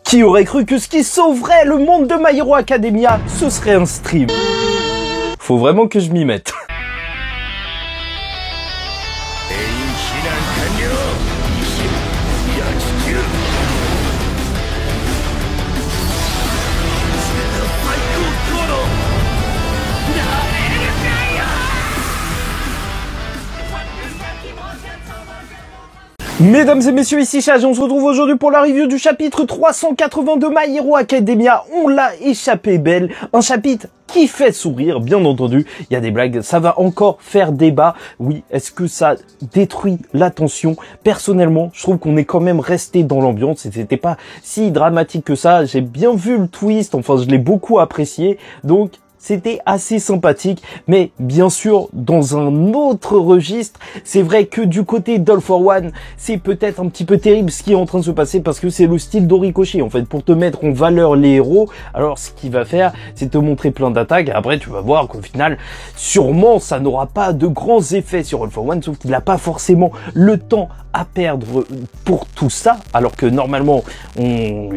Qui aurait cru que ce qui sauverait le monde de My Hero Academia, ce serait un stream? Faut vraiment que je m'y mette. Mesdames et messieurs, ici Chage, on se retrouve aujourd'hui pour la review du chapitre 380 de My Hero Academia. On l'a échappé belle, un chapitre qui fait sourire, bien entendu. Il y a des blagues, ça va encore faire débat. Oui, est-ce que ça détruit l'attention? Personnellement, je trouve qu'on est quand même resté dans l'ambiance et c'était pas si dramatique que ça. J'ai bien vu le twist, enfin je l'ai beaucoup apprécié, donc c'était assez sympathique, mais bien sûr, dans un autre registre, c'est vrai que du côté d'All for One, c'est peut-être un petit peu terrible ce qui est en train de se passer parce que c'est le style d'Horikoshi, en fait, pour te mettre en valeur les héros. Alors, ce qu'il va faire, c'est te montrer plein d'attaques, et après, tu vas voir qu'au final, sûrement, ça n'aura pas de grands effets sur All for One, sauf qu'il n'a pas forcément le temps à perdre pour tout ça, alors que normalement,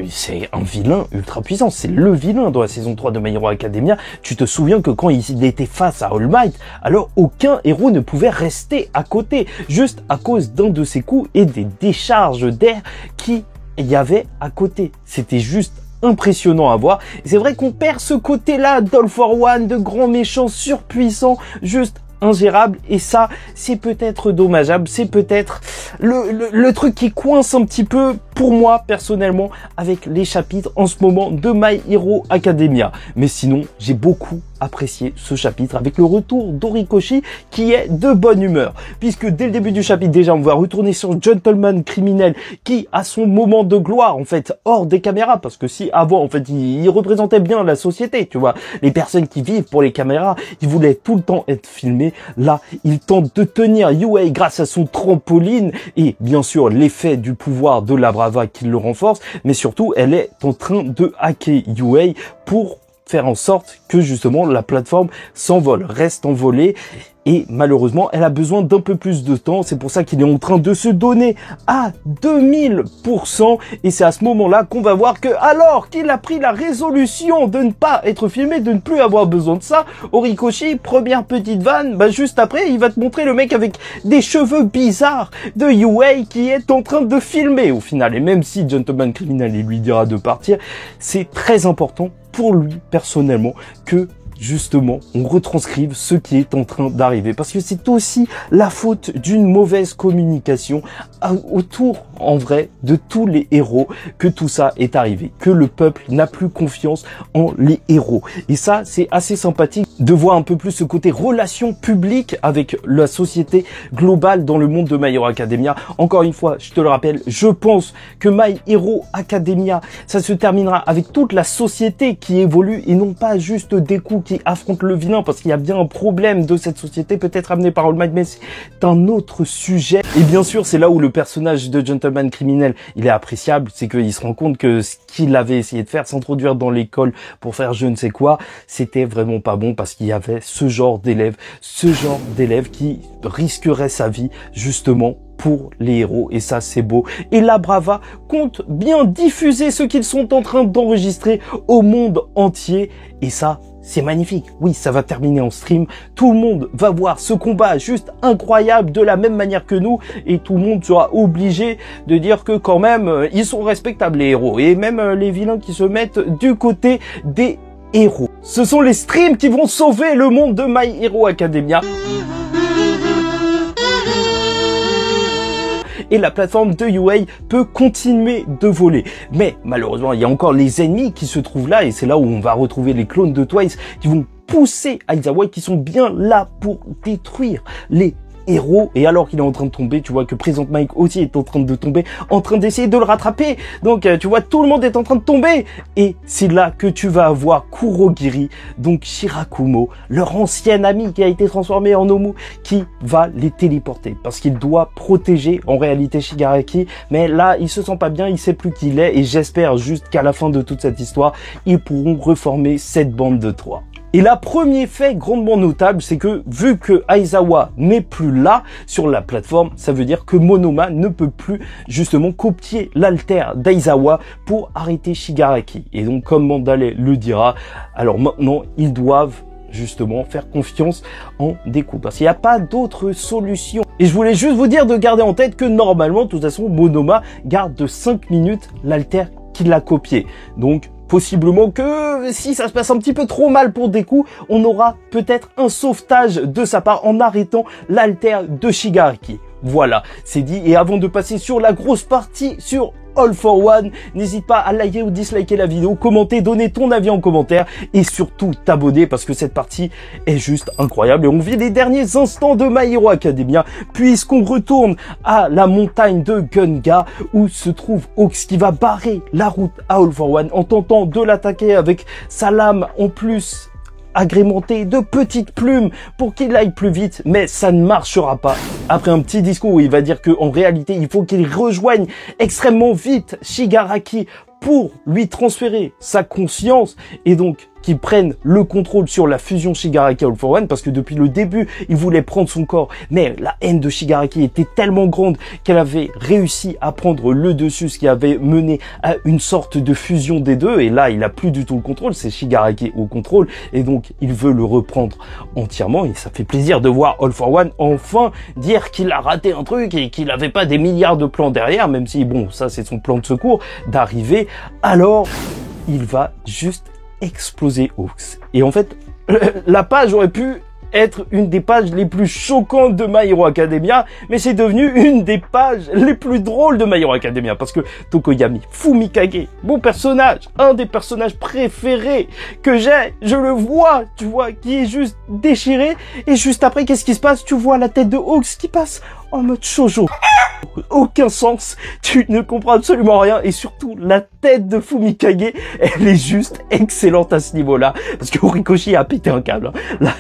c'est un vilain ultra puissant, c'est le vilain dans la saison 3 de My Hero Academia. Tu te souviens que quand il était face à All Might, alors aucun héros ne pouvait rester à côté, juste à cause d'un de ses coups et des décharges d'air qu'il y avait à côté. C'était juste impressionnant à voir. C'est vrai qu'on perd ce côté-là d'All for One, de grand méchant surpuissant, juste ingérable, et ça, c'est peut-être dommageable, c'est peut-être le truc qui coince un petit peu, pour moi, personnellement, avec les chapitres en ce moment de My Hero Academia. Mais sinon, j'ai beaucoup apprécié ce chapitre avec le retour d'Horikoshi qui est de bonne humeur, puisque dès le début du chapitre, déjà, on va retourner sur Gentleman Criminel qui a son moment de gloire, en fait, hors des caméras, parce que si avant, en fait, il représentait bien la société, tu vois, les personnes qui vivent pour les caméras, ils voulaient tout le temps être filmés. Là, il tente de tenir Yuei grâce à son trampoline et bien sûr l'effet du pouvoir de la Brava qui le renforce, mais surtout elle est en train de hacker Yuei pour faire en sorte que justement la plateforme s'envole, reste envolée. Et malheureusement, elle a besoin d'un peu plus de temps. C'est pour ça qu'il est en train de se donner à 2000%. Et c'est à ce moment-là qu'on va voir que, alors qu'il a pris la résolution de ne pas être filmé, de ne plus avoir besoin de ça, Horikoshi, première petite vanne, juste après, il va te montrer le mec avec des cheveux bizarres de Yuei qui est en train de filmer au final. Et même si Gentleman Criminel lui dira de partir, c'est très important pour lui personnellement que justement, on retranscrive ce qui est en train d'arriver. Parce que c'est aussi la faute d'une mauvaise communication autour, en vrai, de tous les héros que tout ça est arrivé. Que le peuple n'a plus confiance en les héros. Et ça, c'est assez sympathique de voir un peu plus ce côté relation publique avec la société globale dans le monde de My Hero Academia. Encore une fois, je te le rappelle, je pense que My Hero Academia, ça se terminera avec toute la société qui évolue et non pas juste des coups qui affrontent le vilain, parce qu'il y a bien un problème de cette société, peut-être amené par All Might, mais c'est un autre sujet. Et bien sûr, c'est là où le personnage de Gentleman Criminel, il est appréciable, c'est qu'il se rend compte que ce qu'il avait essayé de faire, s'introduire dans l'école pour faire je ne sais quoi, c'était vraiment pas bon, parce qu'il y avait ce genre d'élèves qui risquerait sa vie, justement, pour les héros, et ça c'est beau. Et la Brava compte bien diffuser ce qu'ils sont en train d'enregistrer au monde entier, et ça c'est magnifique. Oui, ça va terminer en stream, tout le monde va voir ce combat juste incroyable de la même manière que nous, et tout le monde sera obligé de dire que quand même ils sont respectables les héros, et même les vilains qui se mettent du côté des héros. Ce sont les streams qui vont sauver le monde de My Hero Academia. Et la plateforme de Yuei peut continuer de voler. Mais malheureusement, il y a encore les ennemis qui se trouvent là, et c'est là où on va retrouver les clones de Twice qui vont pousser Aizawa, qui sont bien là pour détruire les héros. Et alors qu'il est en train de tomber, tu vois que Present Mike aussi est en train de tomber, en train d'essayer de le rattraper. Donc tu vois, tout le monde est en train de tomber. Et c'est là que tu vas avoir Kurogiri, donc Shirakumo, leur ancien ami qui a été transformé en Nomu, qui va les téléporter. Parce qu'il doit protéger en réalité Shigaraki. Mais là, il se sent pas bien, il sait plus qui il est. Et j'espère juste qu'à la fin de toute cette histoire, ils pourront reformer cette bande de trois. Et là, premier fait grandement notable, c'est que vu que Aizawa n'est plus là sur la plateforme, ça veut dire que Monoma ne peut plus justement copier l'alter d'Aizawa pour arrêter Shigaraki. Et donc, comme Mandalay le dira, alors maintenant, ils doivent justement faire confiance en Deku, parce qu'il n'y a pas d'autre solution. Et je voulais juste vous dire de garder en tête que normalement, de toute façon, Monoma garde de 5 minutes l'alter qu'il a copié. Donc, possiblement que si ça se passe un petit peu trop mal pour Deku, on aura peut-être un sauvetage de sa part en arrêtant l'alter de Shigaraki. Voilà, c'est dit. Et avant de passer sur la grosse partie sur All for One, n'hésite pas à liker ou disliker la vidéo, commenter, donner ton avis en commentaire et surtout t'abonner parce que cette partie est juste incroyable. Et on vit les derniers instants de My Hero Academia puisqu'on retourne à la montagne de Gunga où se trouve Hawks qui va barrer la route à All for One en tentant de l'attaquer avec sa lame en plus agrémenté de petites plumes pour qu'il aille plus vite, mais ça ne marchera pas. Après un petit discours où il va dire que en réalité il faut qu'il rejoigne extrêmement vite Shigaraki pour lui transférer sa conscience et donc qu'il prenne le contrôle sur la fusion Shigaraki All for One, parce que depuis le début, il voulait prendre son corps, mais la haine de Shigaraki était tellement grande qu'elle avait réussi à prendre le dessus, ce qui avait mené à une sorte de fusion des deux, et là, il a plus du tout le contrôle, c'est Shigaraki au contrôle, et donc il veut le reprendre entièrement, et ça fait plaisir de voir All for One enfin dire qu'il a raté un truc et qu'il n'avait pas des milliards de plans derrière, même si, bon, ça c'est son plan de secours, d'arriver, alors il va juste exploser Hawks. Et en fait, la page aurait pu être une des pages les plus choquantes de My Hero Academia, mais c'est devenu une des pages les plus drôles de My Hero Academia, parce que Tokoyami Fumikage, mon personnage, un des personnages préférés que j'ai, je le vois, tu vois, qui est juste déchiré, et juste après, qu'est-ce qui se passe? Tu vois la tête de Hawks qui passe en mode shoujo. Aucun sens, tu ne comprends absolument rien, et surtout la tête de Fumikage, elle est juste excellente à ce niveau-là, parce que Horikoshi a pété un câble. Là,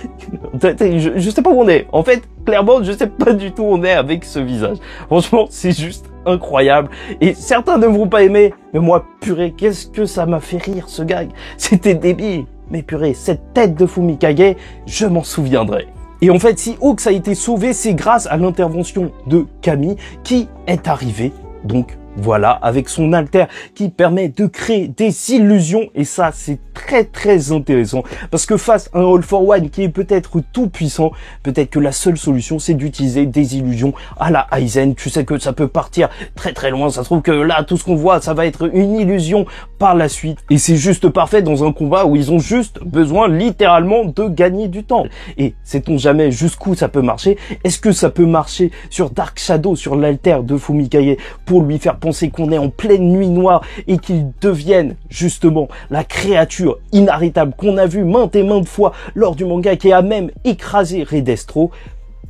je sais pas où on est. En fait, clairement, je sais pas du tout où on est avec ce visage. Franchement, c'est juste incroyable. Et certains ne vont pas aimer, mais moi, purée, qu'est-ce que ça m'a fait rire, ce gag. C'était débile. Mais purée, cette tête de Fumikage, je m'en souviendrai. Et en fait, si Hawks a été sauvé, c'est grâce à l'intervention de Camille qui est arrivée. Donc voilà, avec son alter qui permet de créer des illusions. Et ça, c'est très très intéressant. Parce que face à un All for One qui est peut-être tout puissant, peut-être que la seule solution, c'est d'utiliser des illusions à la Aizen. Tu sais que ça peut partir très très loin. Ça se trouve que là, tout ce qu'on voit, ça va être une illusion par la suite. Et c'est juste parfait dans un combat où ils ont juste besoin littéralement de gagner du temps. Et sait-on jamais jusqu'où ça peut marcher? Est-ce que ça peut marcher sur Dark Shadow, sur l'alter de Fumikage, pour lui faire penser qu'on est en pleine nuit noire et qu'il devienne justement la créature inarrêtable qu'on a vu maintes et maintes fois lors du manga, qui a même écrasé Redestro?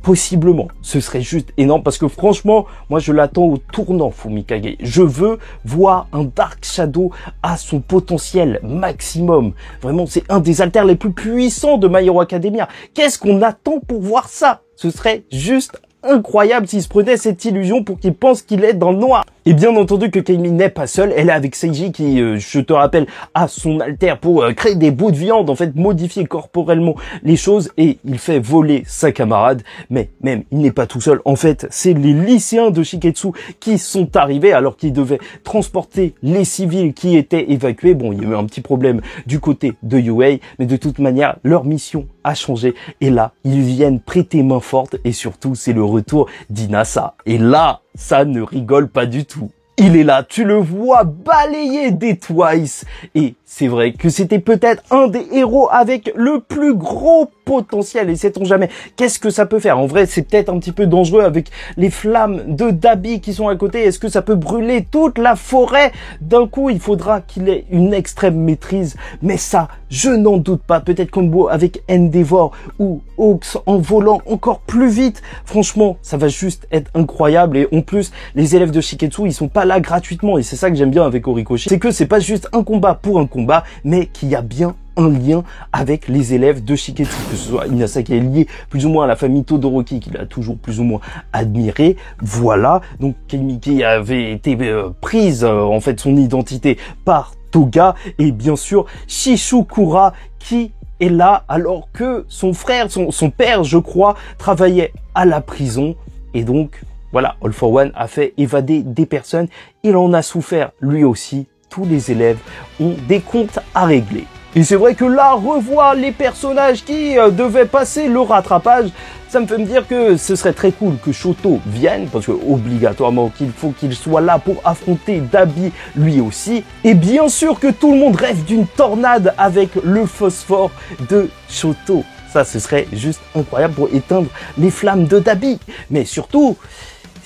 Possiblement, ce serait juste énorme, parce que franchement, moi je l'attends au tournant Fumikage. Je veux voir un Dark Shadow à son potentiel maximum. Vraiment, c'est un des alters les plus puissants de My Hero Academia. Qu'est-ce qu'on attend pour voir ça? Ce serait juste incroyable s'il se prenait cette illusion pour qu'il pense qu'il est dans le noir. Et bien entendu que Kaimi n'est pas seule, elle est avec Seiji qui, je te rappelle, a son alter pour créer des bouts de viande, en fait modifier corporellement les choses, et il fait voler sa camarade. Mais même, il n'est pas tout seul, en fait, c'est les lycéens de Shiketsu qui sont arrivés alors qu'ils devaient transporter les civils qui étaient évacués. Bon, il y a eu un petit problème du côté de UA, mais de toute manière, leur mission a changé, et là, ils viennent prêter main forte, et surtout, c'est le retour d'Inasa. Et là, ça ne rigole pas du tout. Il est là, tu le vois balayer des Twice. Et c'est vrai que c'était peut-être un des héros avec le plus gros potentiel. Et sait-on jamais, qu'est-ce que ça peut faire? En vrai, c'est peut-être un petit peu dangereux avec les flammes de Dabi qui sont à côté. Est-ce que ça peut brûler toute la forêt d'un coup? Il faudra qu'il ait une extrême maîtrise. Mais ça, je n'en doute pas. Peut-être combo avec Endeavor ou Hawks en volant encore plus vite. Franchement, ça va juste être incroyable. Et en plus, les élèves de Shiketsu, ils sont pas là gratuitement, et c'est ça que j'aime bien avec Horikoshi, c'est que c'est pas juste un combat pour un combat, mais qu'il y a bien un lien avec les élèves de Shiketsu, que ce soit Inasa qui est lié plus ou moins à la famille Todoroki, qu'il a toujours plus ou moins admiré. Voilà, donc Kaimi qui avait été prise en fait son identité par Toga, et bien sûr Shishokura qui est là alors que son frère, son père, je crois, travaillait à la prison. Et donc, voilà, All for One a fait évader des personnes. Il en a souffert lui aussi. Tous les élèves ont des comptes à régler. Et c'est vrai que là, revoir les personnages qui devaient passer le rattrapage, ça me fait me dire que ce serait très cool que Shoto vienne, parce que obligatoirement qu'il faut qu'il soit là pour affronter Dabi lui aussi. Et bien sûr que tout le monde rêve d'une tornade avec le phosphore de Shoto. Ça, ce serait juste incroyable pour éteindre les flammes de Dabi. Mais surtout,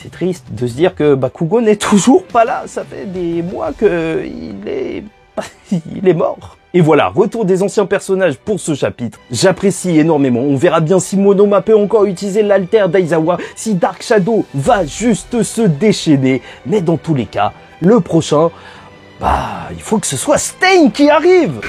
c'est triste de se dire que Bakugo n'est toujours pas là. Ça fait des mois qu'il est mort. Et voilà, retour des anciens personnages pour ce chapitre. J'apprécie énormément. On verra bien si Monoma peut encore utiliser l'alter d'Aizawa, si Dark Shadow va juste se déchaîner. Mais dans tous les cas, le prochain, il faut que ce soit Stain qui arrive.